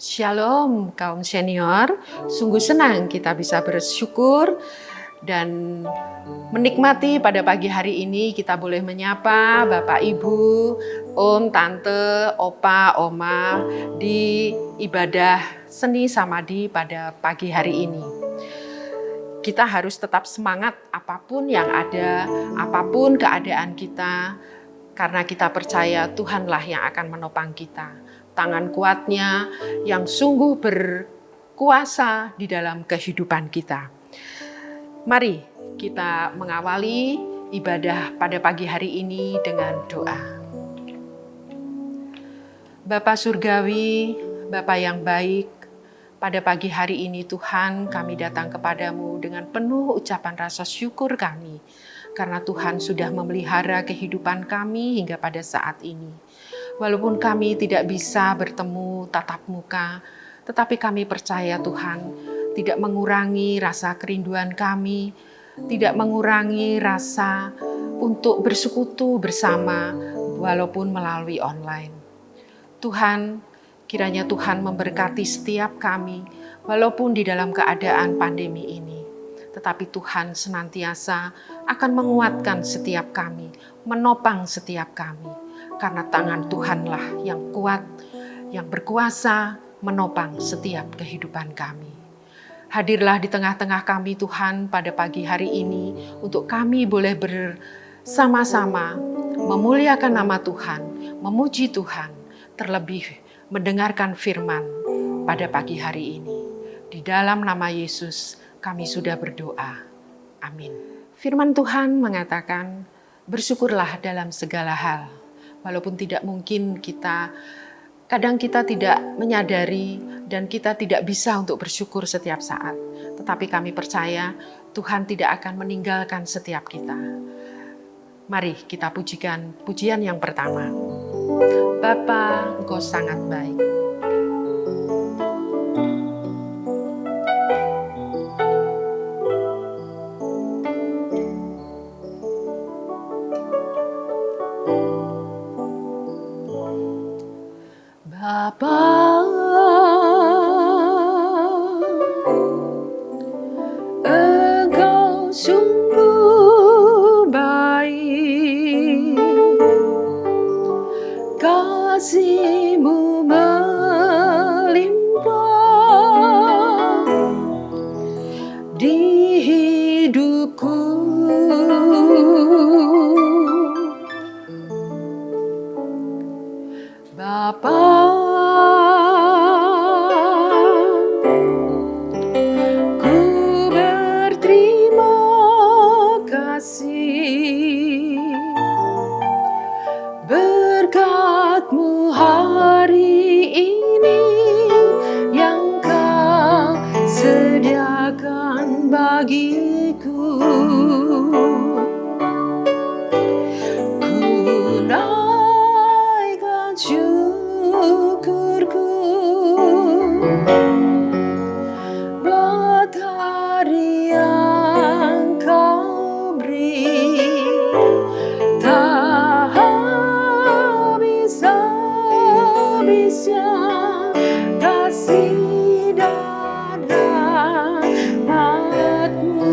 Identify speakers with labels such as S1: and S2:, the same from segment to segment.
S1: Shalom kaum senior, sungguh senang kita bisa bersyukur dan menikmati pada pagi hari ini kita boleh menyapa Bapak Ibu, Om, Tante, Opa, Oma di ibadah seni samadi pada pagi hari ini. Kita harus tetap semangat apapun yang ada, apapun keadaan kita, karena kita percaya Tuhanlah yang akan menopang kita. Tangan kuatnya yang sungguh berkuasa di dalam kehidupan kita. Mari kita mengawali ibadah pada pagi hari ini dengan doa. Bapa Surgawi, Bapa yang baik, pada pagi hari ini Tuhan kami datang kepadamu dengan penuh ucapan rasa syukur kami. Karena Tuhan sudah memelihara kehidupan kami hingga pada saat ini. Walaupun kami tidak bisa bertemu tatap muka, tetapi kami percaya Tuhan tidak mengurangi rasa kerinduan kami, tidak mengurangi rasa untuk bersekutu bersama walaupun melalui online. Tuhan, kiranya Tuhan memberkati setiap kami walaupun di dalam keadaan pandemi ini. Tetapi Tuhan senantiasa akan menguatkan setiap kami, menopang setiap kami. Karena tangan Tuhanlah yang kuat, yang berkuasa menopang setiap kehidupan kami. Hadirlah di tengah-tengah kami Tuhan pada pagi hari ini untuk kami boleh bersama-sama memuliakan nama Tuhan, memuji Tuhan, terlebih mendengarkan firman pada pagi hari ini. Di dalam nama Yesus kami sudah berdoa. Amin. Firman Tuhan mengatakan, bersyukurlah dalam segala hal. Walaupun tidak mungkin kadang kita tidak menyadari dan kita tidak bisa untuk bersyukur setiap saat. Tetapi kami percaya Tuhan tidak akan meninggalkan setiap kita. Mari kita pujikan pujian yang pertama. Bapa, Engkau sangat baik. Bapa, Engkau sungguh baik, kasih-Mu melimpah di hidupku. Bapa, ku berterima kasih berkat-Mu hari ini yang Kau sediakan bagiku. Ku naikkan syukurku buat hari yang Kau beri, tak habis-habisnya kasih dan rahmat-Mu.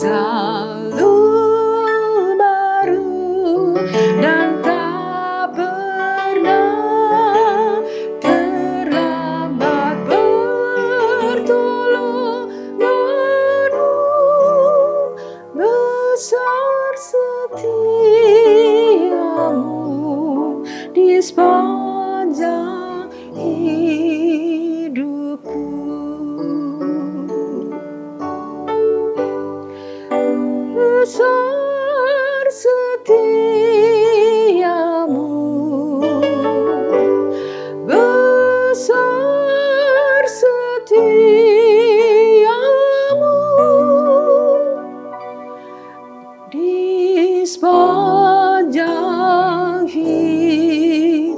S1: Selalu baru dan tak pernah terlambat pertolongan-Mu. Besar setia-Mu di sepanjang hidupku. Besar setia-Mu, besar setia-Mu di sepanjang hidupku.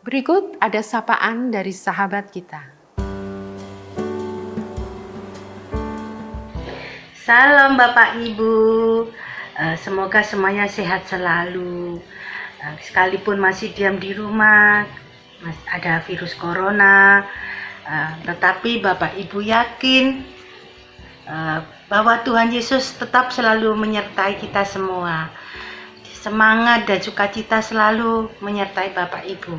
S1: Berikut ada sapaan dari sahabat kita.
S2: Salam Bapak Ibu, semoga semuanya sehat selalu. Sekalipun masih diam di rumah, ada virus corona, tetapi Bapak Ibu yakin bahwa Tuhan Yesus tetap selalu menyertai kita semua. Semangat dan sukacita selalu menyertai Bapak Ibu.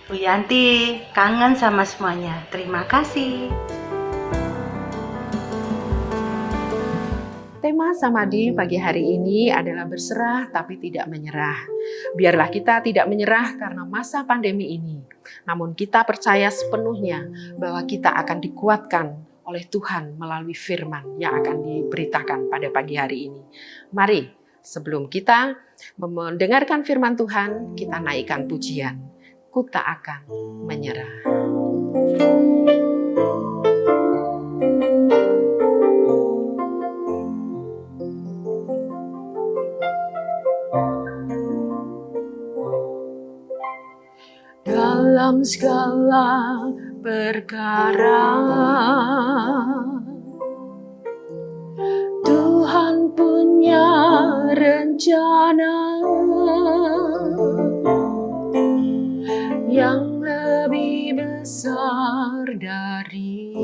S2: Bu Yanti kangen sama semuanya. Terima kasih.
S1: Tema Samadi pagi hari ini adalah berserah tapi tidak menyerah. Biarlah kita tidak menyerah karena masa pandemi ini. Namun kita percaya sepenuhnya bahwa kita akan dikuatkan oleh Tuhan melalui firman yang akan diberitakan pada pagi hari ini. Mari, sebelum kita mendengarkan firman Tuhan, kita naikkan pujian. Ku tak akan menyerah. Dalam segala perkara Tuhan punya rencana yang lebih besar dari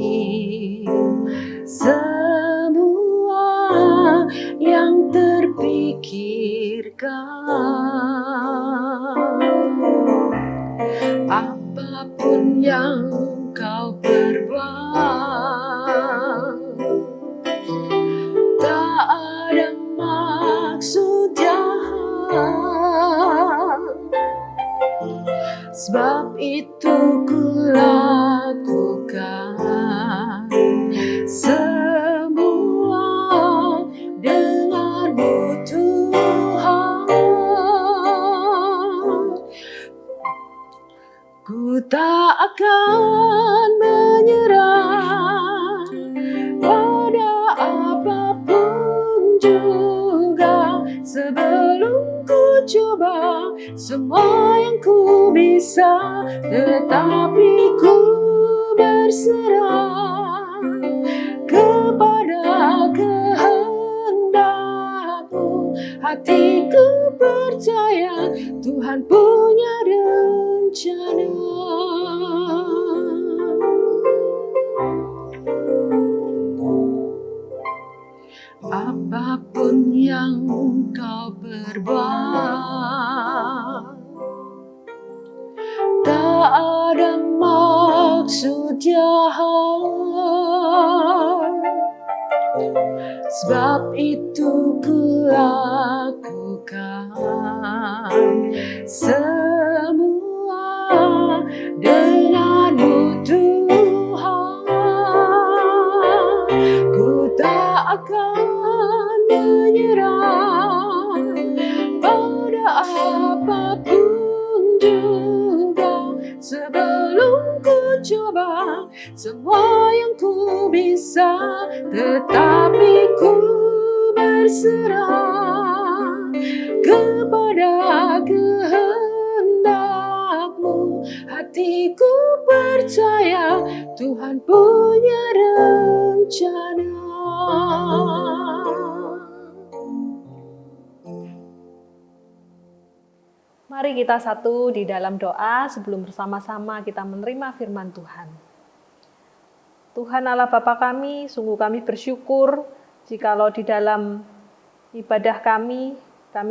S1: semua yang terpikirkan. Apapun yang kau perbuat, tak ada maksud jahat. Sebab itu ku lakukan semua denganmu Tuhan. Ku tak akan menyerah pada apapun juga sebelum ku coba semua yang ku bisa, tetapi ku berserah kepada kehendak-Mu. Hatiku percaya Tuhan punya rencana. Apapun yang kau perbuat, tak ada maksud jahat. Sebab itu ku lakukan semua denganmu Tuhan. Ku tak akan menyerah pada apapun juga sebelum ku coba semua yang ku bisa, tetapi ku berserah kepada kehendak-Mu. Hatiku percaya Tuhan punya rencana.
S3: Mari kita satu di dalam doa sebelum bersama-sama kita menerima firman Tuhan. Tuhan Allah Bapa kami, sungguh kami bersyukur jikalau di dalam ibadah kami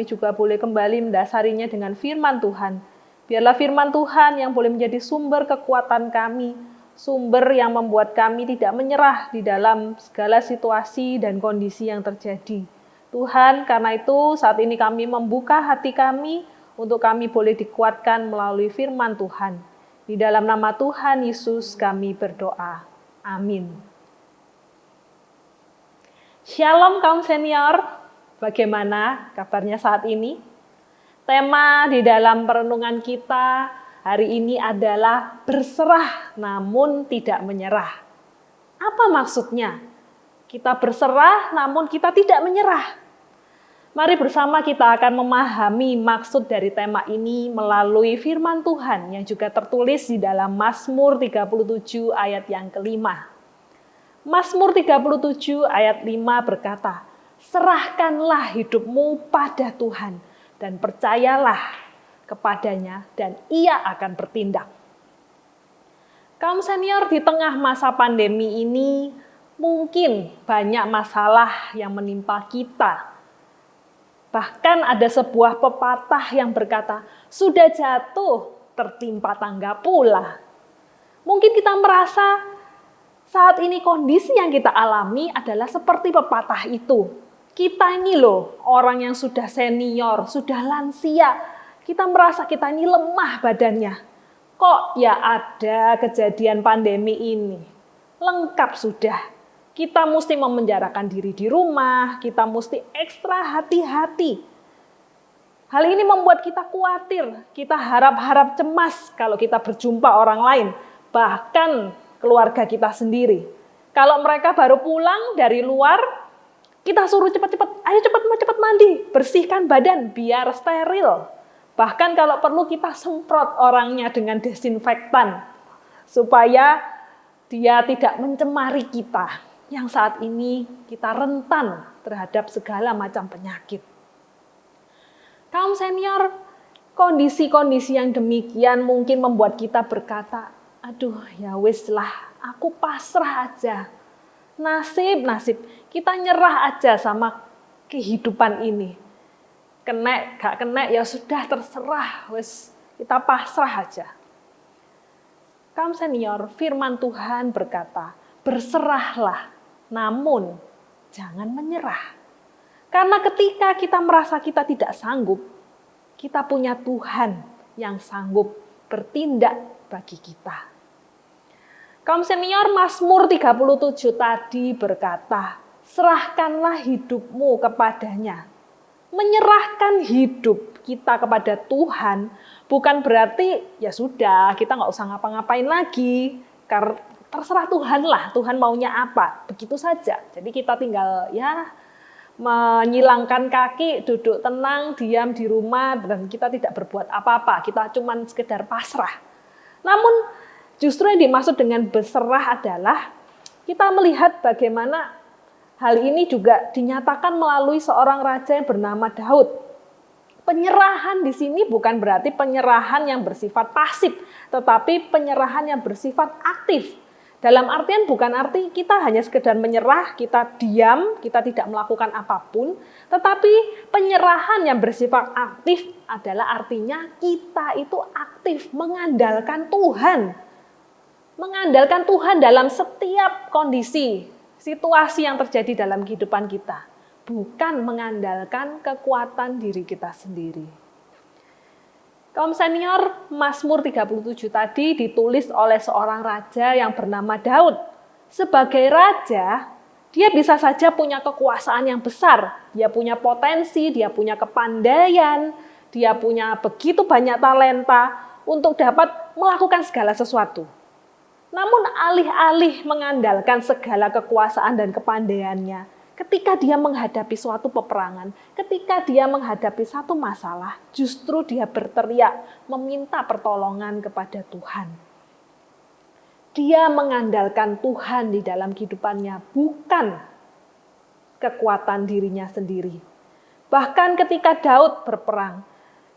S3: juga boleh kembali mendasarinya dengan firman Tuhan. Biarlah firman Tuhan yang boleh menjadi sumber kekuatan kami, sumber yang membuat kami tidak menyerah di dalam segala situasi dan kondisi yang terjadi. Tuhan, karena itu saat ini kami membuka hati kami untuk kami boleh dikuatkan melalui firman Tuhan. Di dalam nama Tuhan Yesus kami berdoa. Amin. Shalom kaum senior, bagaimana kabarnya saat ini? Tema di dalam perenungan kita hari ini adalah berserah namun tidak menyerah. Apa maksudnya? Kita berserah namun kita tidak menyerah. Mari bersama kita akan memahami maksud dari tema ini melalui firman Tuhan yang juga tertulis di dalam Mazmur 37 ayat yang kelima. Mazmur 37 ayat 5 berkata, serahkanlah hidupmu pada Tuhan dan percayalah kepadanya dan ia akan bertindak. Kaum senior, di tengah masa pandemi ini mungkin banyak masalah yang menimpa kita. Bahkan ada sebuah pepatah yang berkata, sudah jatuh tertimpa tangga pula. Mungkin kita merasa saat ini kondisi yang kita alami adalah seperti pepatah itu. Kita ini loh, orang yang sudah senior, sudah lansia, kita merasa kita ini lemah badannya. Kok ya ada kejadian pandemi ini? Lengkap sudah. Kita mesti memenjarakan diri di rumah, kita mesti ekstra hati-hati. Hal ini membuat kita khawatir, kita harap-harap cemas kalau kita berjumpa orang lain, bahkan keluarga kita sendiri. Kalau mereka baru pulang dari luar, kita suruh cepat-cepat, ayo cepat mandi, bersihkan badan biar steril. Bahkan kalau perlu kita semprot orangnya dengan desinfektan supaya dia tidak mencemari kita yang saat ini kita rentan terhadap segala macam penyakit. Kaum senior, kondisi-kondisi yang demikian mungkin membuat kita berkata, aduh ya wis lah, aku pasrah aja. Nasib, kita nyerah aja sama kehidupan ini. Kena, gak kena ya sudah terserah, wis kita pasrah aja. Kaum senior, firman Tuhan berkata, berserahlah, namun jangan menyerah. Karena ketika kita merasa kita tidak sanggup, kita punya Tuhan yang sanggup bertindak bagi kita. Kaum senior, Mazmur 37 tadi berkata, serahkanlah hidupmu kepadanya. Menyerahkan hidup kita kepada Tuhan bukan berarti ya sudah kita nggak usah ngapa-ngapain lagi, karena terserah Tuhan lah, Tuhan maunya apa, begitu saja. Jadi kita tinggal ya menyilangkan kaki, duduk tenang, diam di rumah, dan kita tidak berbuat apa-apa, kita cuman sekedar pasrah. Namun justru yang dimaksud dengan berserah adalah kita melihat bagaimana hal ini juga dinyatakan melalui seorang raja yang bernama Daud. Penyerahan di sini bukan berarti penyerahan yang bersifat pasif, tetapi penyerahan yang bersifat aktif. Dalam artian bukan arti kita hanya sekedar menyerah, kita diam, kita tidak melakukan apapun, tetapi penyerahan yang bersifat aktif adalah artinya kita itu aktif mengandalkan Tuhan. Mengandalkan Tuhan dalam setiap kondisi, situasi yang terjadi dalam kehidupan kita, bukan mengandalkan kekuatan diri kita sendiri. Kaum senior, Mazmur 37 tadi ditulis oleh seorang raja yang bernama Daud. Sebagai raja, dia bisa saja punya kekuasaan yang besar, dia punya potensi, dia punya kepandaian, dia punya begitu banyak talenta untuk dapat melakukan segala sesuatu. Namun alih-alih mengandalkan segala kekuasaan dan kepandaiannya, ketika dia menghadapi suatu peperangan, ketika dia menghadapi satu masalah, justru dia berteriak meminta pertolongan kepada Tuhan. Dia mengandalkan Tuhan di dalam kehidupannya, bukan kekuatan dirinya sendiri. Bahkan ketika Daud berperang,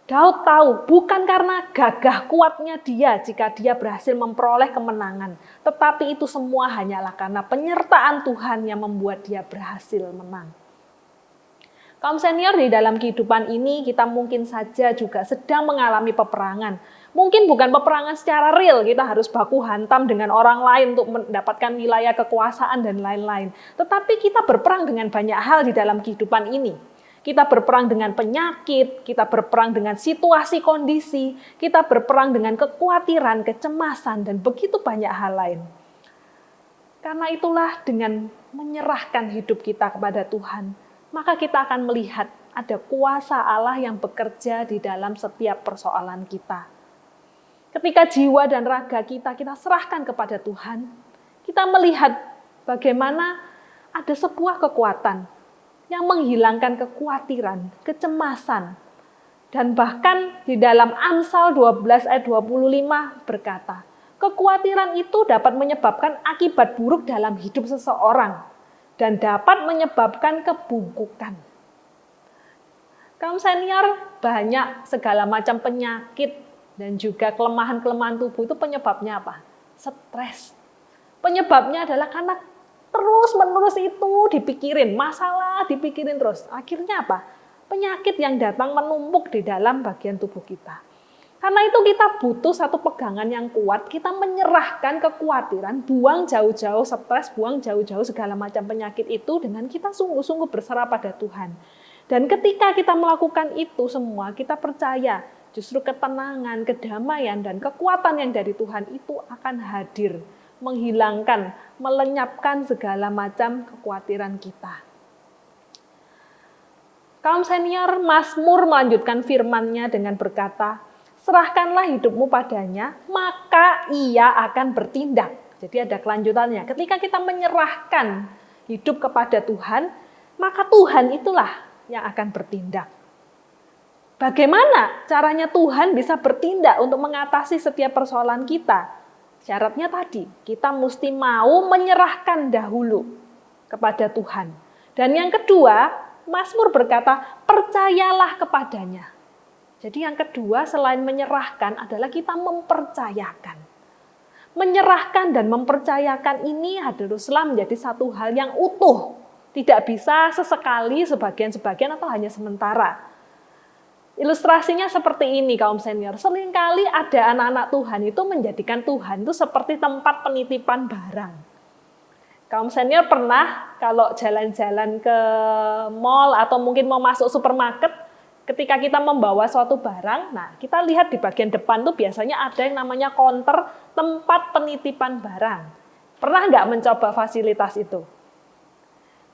S3: Daud tahu bukan karena gagah kuatnya dia jika dia berhasil memperoleh kemenangan, tetapi itu semua hanyalah karena penyertaan Tuhan yang membuat dia berhasil menang. Kaum senior, di dalam kehidupan ini kita mungkin saja juga sedang mengalami peperangan. Mungkin bukan peperangan secara real, kita harus baku hantam dengan orang lain untuk mendapatkan wilayah kekuasaan dan lain-lain. Tetapi kita berperang dengan banyak hal di dalam kehidupan ini. Kita berperang dengan penyakit, kita berperang dengan situasi kondisi, kita berperang dengan kekhawatiran, kecemasan, dan begitu banyak hal lain. Karena itulah dengan menyerahkan hidup kita kepada Tuhan, maka kita akan melihat ada kuasa Allah yang bekerja di dalam setiap persoalan kita. Ketika jiwa dan raga kita serahkan kepada Tuhan, kita melihat bagaimana ada sebuah kekuatan yang menghilangkan kekhawatiran, kecemasan. Dan bahkan di dalam Amsal 12 ayat 25 berkata, Kekhawatiran itu dapat menyebabkan akibat buruk dalam hidup seseorang dan dapat menyebabkan kebungkukan. Kaum senior, banyak segala macam penyakit dan juga kelemahan-kelemahan tubuh itu penyebabnya apa? Stres. Penyebabnya adalah karena terus-menerus itu dipikirin, masalah dipikirin terus. Akhirnya apa? Penyakit yang datang menumpuk di dalam bagian tubuh kita. Karena itu kita butuh satu pegangan yang kuat, kita menyerahkan kekhawatiran, buang jauh-jauh stres, buang jauh-jauh segala macam penyakit itu dengan kita sungguh-sungguh berserah pada Tuhan. Dan ketika kita melakukan itu semua, kita percaya justru ketenangan, kedamaian, dan kekuatan yang dari Tuhan itu akan hadir, menghilangkan, melenyapkan segala macam kekhawatiran kita. Kaum senior, Mazmur melanjutkan firman-Nya dengan berkata, serahkanlah hidupmu padanya, maka ia akan bertindak. Jadi ada kelanjutannya. Ketika kita menyerahkan hidup kepada Tuhan, maka Tuhan itulah yang akan bertindak. Bagaimana caranya Tuhan bisa bertindak untuk mengatasi setiap persoalan kita? Syaratnya tadi, kita mesti mau menyerahkan dahulu kepada Tuhan. Dan yang kedua, Mazmur berkata, percayalah kepadanya. Jadi yang kedua selain menyerahkan adalah kita mempercayakan. Menyerahkan dan mempercayakan ini haruslah menjadi satu hal yang utuh. Tidak bisa sesekali, sebagian-sebagian atau hanya sementara. Ilustrasinya seperti ini kaum senior. Seringkali ada anak-anak Tuhan itu menjadikan Tuhan itu seperti tempat penitipan barang. Kaum senior pernah kalau jalan-jalan ke mall atau mungkin mau masuk supermarket, ketika kita membawa suatu barang, nah kita lihat di bagian depan tuh biasanya ada yang namanya counter tempat penitipan barang. Pernah nggak mencoba fasilitas itu?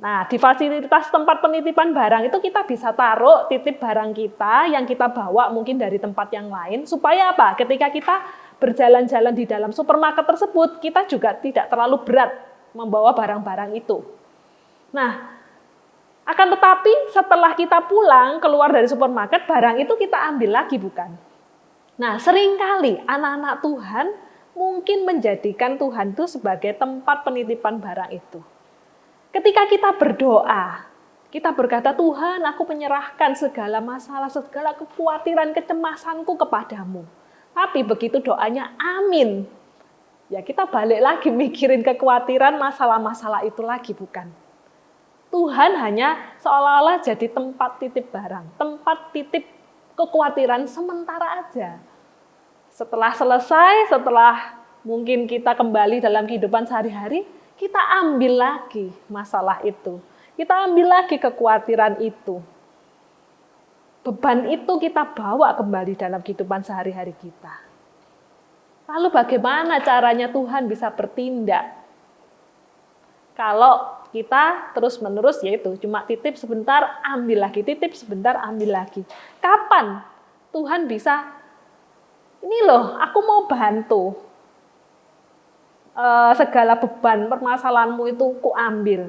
S3: Nah, di fasilitas tempat penitipan barang itu kita bisa taruh titip barang kita yang kita bawa mungkin dari tempat yang lain, supaya apa? Ketika kita berjalan-jalan di dalam supermarket tersebut, kita juga tidak terlalu berat membawa barang-barang itu. Nah, akan tetapi setelah kita pulang, keluar dari supermarket, barang itu kita ambil lagi, bukan? Nah, seringkali anak-anak Tuhan mungkin menjadikan Tuhan itu sebagai tempat penitipan barang itu. Ketika kita berdoa, kita berkata, Tuhan, aku menyerahkan segala masalah, segala kekhawatiran, kecemasanku kepadamu. Tapi begitu doanya, amin. Ya kita balik lagi mikirin kekhawatiran masalah-masalah itu lagi, bukan? Tuhan hanya seolah-olah jadi tempat titip barang, tempat titip kekhawatiran sementara aja. Setelah selesai, setelah mungkin kita kembali dalam kehidupan sehari-hari, kita ambil lagi masalah itu. Kita ambil lagi kekhawatiran itu. Beban itu kita bawa kembali dalam kehidupan sehari-hari kita. Lalu bagaimana caranya Tuhan bisa bertindak? Kalau kita terus-menerus yaitu cuma titip sebentar, ambil lagi, titip sebentar, ambil lagi. Kapan Tuhan bisa, ini loh, aku mau bantu. Segala beban permasalahanmu itu ku ambil.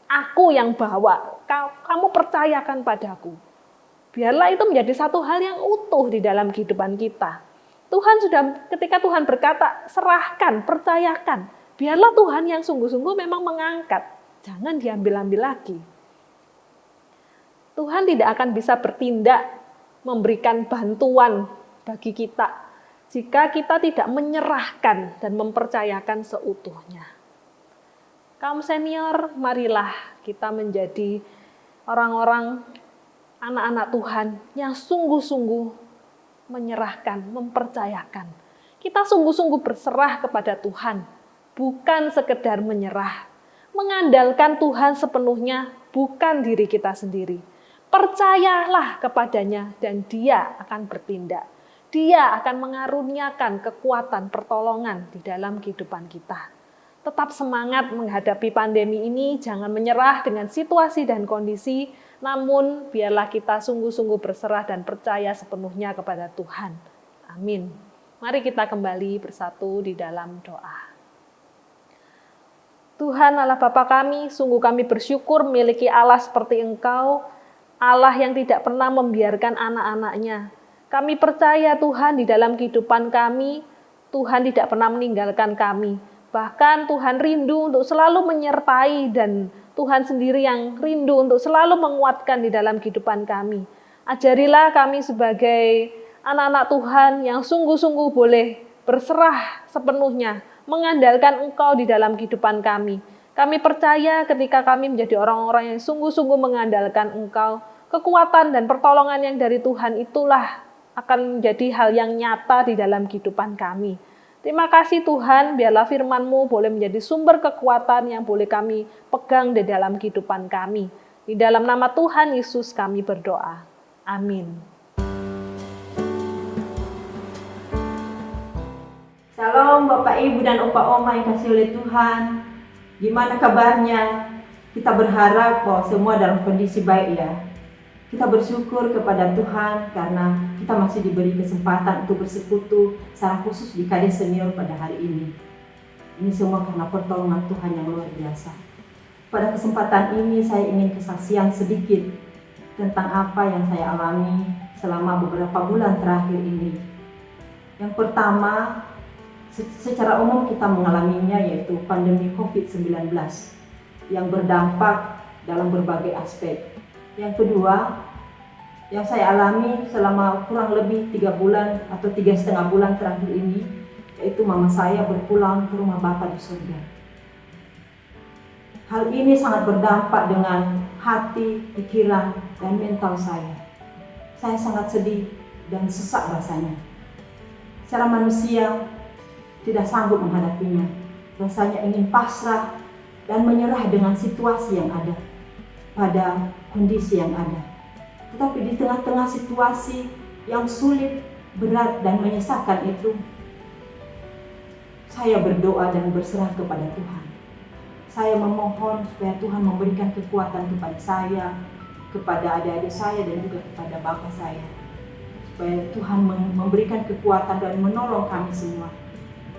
S3: Aku yang bawa, kamu percayakan padaku. Biarlah itu menjadi satu hal yang utuh di dalam kehidupan kita. Tuhan sudah, ketika Tuhan berkata, serahkan, percayakan. Biarlah Tuhan yang sungguh-sungguh memang mengangkat. Jangan diambil-ambil lagi. Tuhan tidak akan bisa bertindak, memberikan bantuan bagi kita, jika kita tidak menyerahkan dan mempercayakan seutuhnya. Kaum senior, marilah kita menjadi orang-orang, anak-anak Tuhan yang sungguh-sungguh menyerahkan, mempercayakan. Kita sungguh-sungguh berserah kepada Tuhan, bukan sekedar menyerah. Mengandalkan Tuhan sepenuhnya, bukan diri kita sendiri. Percayalah kepadanya dan Dia akan bertindak. Dia akan mengaruniakan kekuatan pertolongan di dalam kehidupan kita. Tetap semangat menghadapi pandemi ini, jangan menyerah dengan situasi dan kondisi, namun biarlah kita sungguh-sungguh berserah dan percaya sepenuhnya kepada Tuhan. Amin. Mari kita kembali bersatu di dalam doa. Tuhan Allah Bapa kami, sungguh kami bersyukur memiliki Allah seperti Engkau, Allah yang tidak pernah membiarkan anak-anaknya. Kami percaya Tuhan di dalam kehidupan kami, Tuhan tidak pernah meninggalkan kami. Bahkan Tuhan rindu untuk selalu menyertai, dan Tuhan sendiri yang rindu untuk selalu menguatkan di dalam kehidupan kami. Ajarilah kami sebagai anak-anak Tuhan yang sungguh-sungguh boleh berserah sepenuhnya, mengandalkan Engkau di dalam kehidupan kami. Kami percaya ketika kami menjadi orang-orang yang sungguh-sungguh mengandalkan Engkau, kekuatan dan pertolongan yang dari Tuhan itulah akan menjadi hal yang nyata di dalam kehidupan kami. Terima kasih Tuhan, biarlah firman-Mu boleh menjadi sumber kekuatan yang boleh kami pegang di dalam kehidupan kami. Di dalam nama Tuhan Yesus kami berdoa. Amin.
S4: Shalom Bapak Ibu dan Opa Oma yang kasih oleh Tuhan. Gimana kabarnya? Kita berharap bahwa semua dalam kondisi baik ya. Kita bersyukur kepada Tuhan karena kita masih diberi kesempatan untuk bersekutu secara khusus di Kades Senior pada hari ini. Ini semua karena pertolongan Tuhan yang luar biasa. Pada kesempatan ini saya ingin kesaksian sedikit tentang apa yang saya alami selama beberapa bulan terakhir ini. Yang pertama, secara umum kita mengalaminya yaitu pandemi COVID-19 yang berdampak dalam berbagai aspek. Yang kedua, yang saya alami selama kurang lebih 3 bulan atau 3,5 bulan terakhir ini, yaitu mama saya berpulang ke rumah Bapa di surga. Hal ini sangat berdampak dengan hati, pikiran, dan mental saya. Saya sangat sedih dan sesak rasanya. Secara manusia, tidak sanggup menghadapinya. Rasanya ingin pasrah dan menyerah dengan situasi yang ada, pada kondisi yang ada. Tetapi di tengah-tengah situasi yang sulit, berat, dan menyesakan itu, saya berdoa dan berserah kepada Tuhan. Saya memohon supaya Tuhan memberikan kekuatan kepada saya, kepada adik-adik saya, dan juga kepada bapak saya. Supaya Tuhan memberikan kekuatan dan menolong kami semua.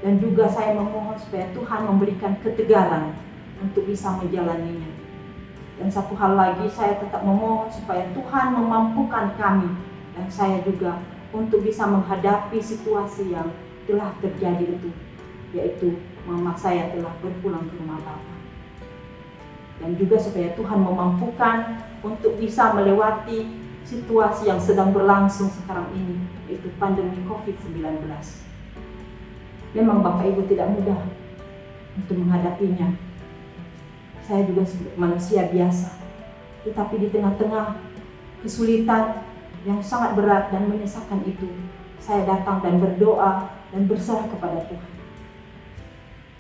S4: Dan juga saya memohon supaya Tuhan memberikan ketegaran untuk bisa menjalaninya. Dan satu hal lagi, saya tetap memohon supaya Tuhan memampukan kami dan saya juga untuk bisa menghadapi situasi yang telah terjadi itu, yaitu mama saya telah berpulang ke rumah Bapa. Dan juga supaya Tuhan memampukan untuk bisa melewati situasi yang sedang berlangsung sekarang ini, yaitu pandemi COVID-19. Memang Bapak Ibu tidak mudah untuk menghadapinya. Saya juga manusia biasa, tetapi di tengah-tengah kesulitan yang sangat berat dan menyesakan itu, saya datang dan berdoa dan berserah kepada Tuhan.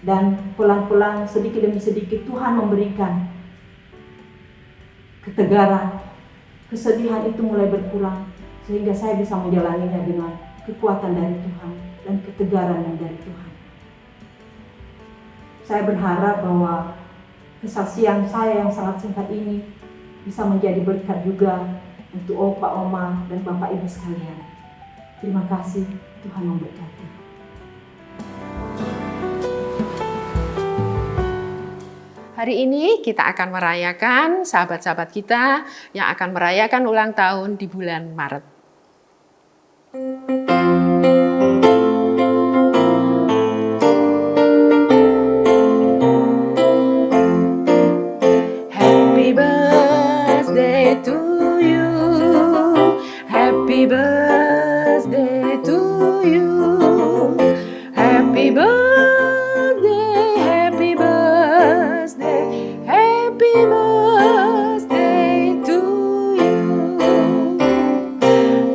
S4: Dan pelan-pelan, sedikit demi sedikit Tuhan memberikan ketegaran, kesedihan itu mulai berkurang, sehingga saya bisa menjalaninya dengan kekuatan dari Tuhan dan ketegaran yang dari Tuhan. Saya berharap bahwa kesaksian saya yang sangat singkat ini bisa menjadi berkat juga untuk Opa, Oma, dan Bapak Ibu sekalian. Terima kasih, Tuhan memberkati.
S1: Hari ini kita akan merayakan sahabat-sahabat kita yang akan merayakan ulang tahun di bulan Maret. Happy birthday to you. Happy birthday to you. Happy birthday, happy birthday, happy birthday to you.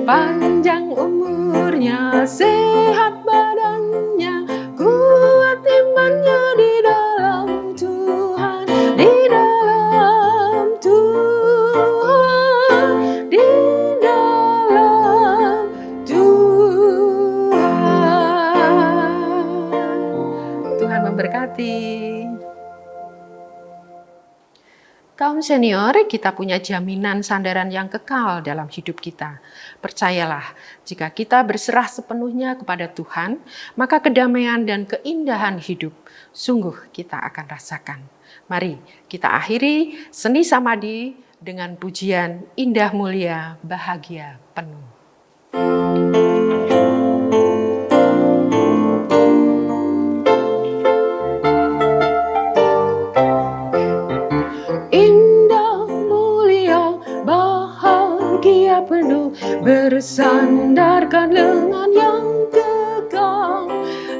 S1: Panjang umurnya, sehat badannya, kuat imannya di dalam Tuhan, di dalam Tuhan, di dalam Tuhan. Tuhan memberkati. Kaum senior, kita punya jaminan sandaran yang kekal dalam hidup kita. Percayalah, jika kita berserah sepenuhnya kepada Tuhan, maka kedamaian dan keindahan hidup sungguh kita akan rasakan. Mari kita akhiri seni samadi dengan pujian indah mulia bahagia penuh. bersandarkan lengan yang kekal.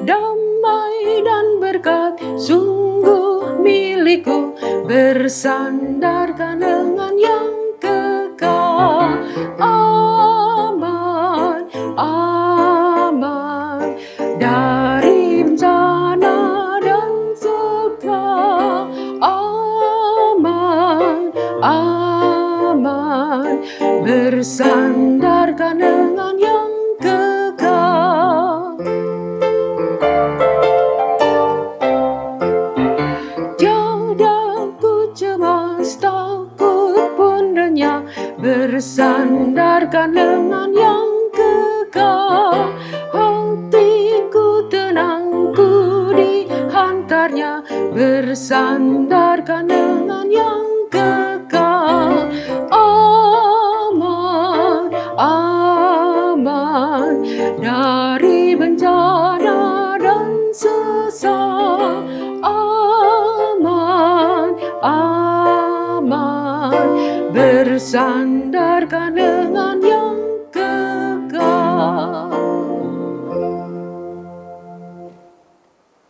S1: Damai dan berkat sungguh milikku, bersandarkan lengan yang kekal. Aman, aman dari bencana dan sekal. Aman, aman bersandarkan lengan yang kekal. Tiada ku cemas, takut pun renyah, bersandarkan lengan yang kekal. Hatiku tenang, ku dihantarnya, bersandarkan lengan yang kekal. Aman, aman dari bencana dan sesal. Aman, aman bersandarkan lengan yang kekal.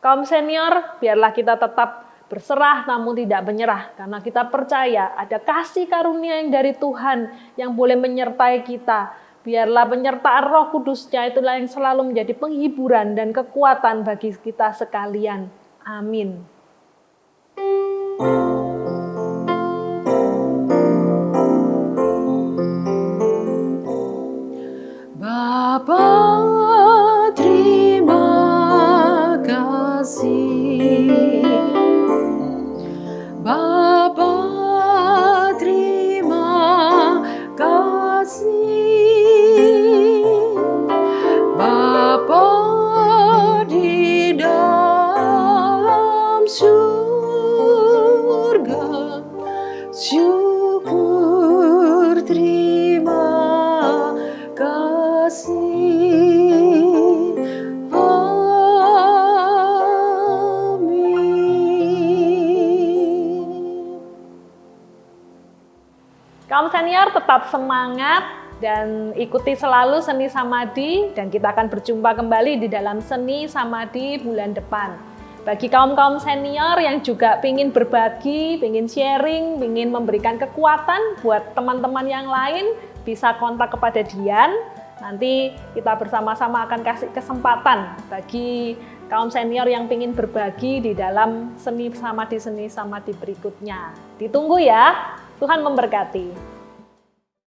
S3: Kaum senior, biarlah kita tetap berserah namun tidak menyerah, karena kita percaya ada kasih karunia yang dari Tuhan yang boleh menyertai kita. Biarlah penyertaan Roh Kudus-Nya itulah yang selalu menjadi penghiburan dan kekuatan bagi kita sekalian. Amin.
S1: Bapa, terima kasih. Bapa, terima kasih. Bapa di dalam surga, syukur terima kasih.
S3: Kaum senior tetap semangat dan ikuti selalu Seni Samadi, dan kita akan berjumpa kembali di dalam Seni Samadi bulan depan. Bagi kaum-kaum senior yang juga ingin berbagi, ingin sharing, ingin memberikan kekuatan buat teman-teman yang lain, bisa kontak kepada Dian. Nanti kita bersama-sama akan kasih kesempatan bagi kaum senior yang ingin berbagi di dalam Seni Samadi berikutnya. Ditunggu ya. Tuhan memberkati.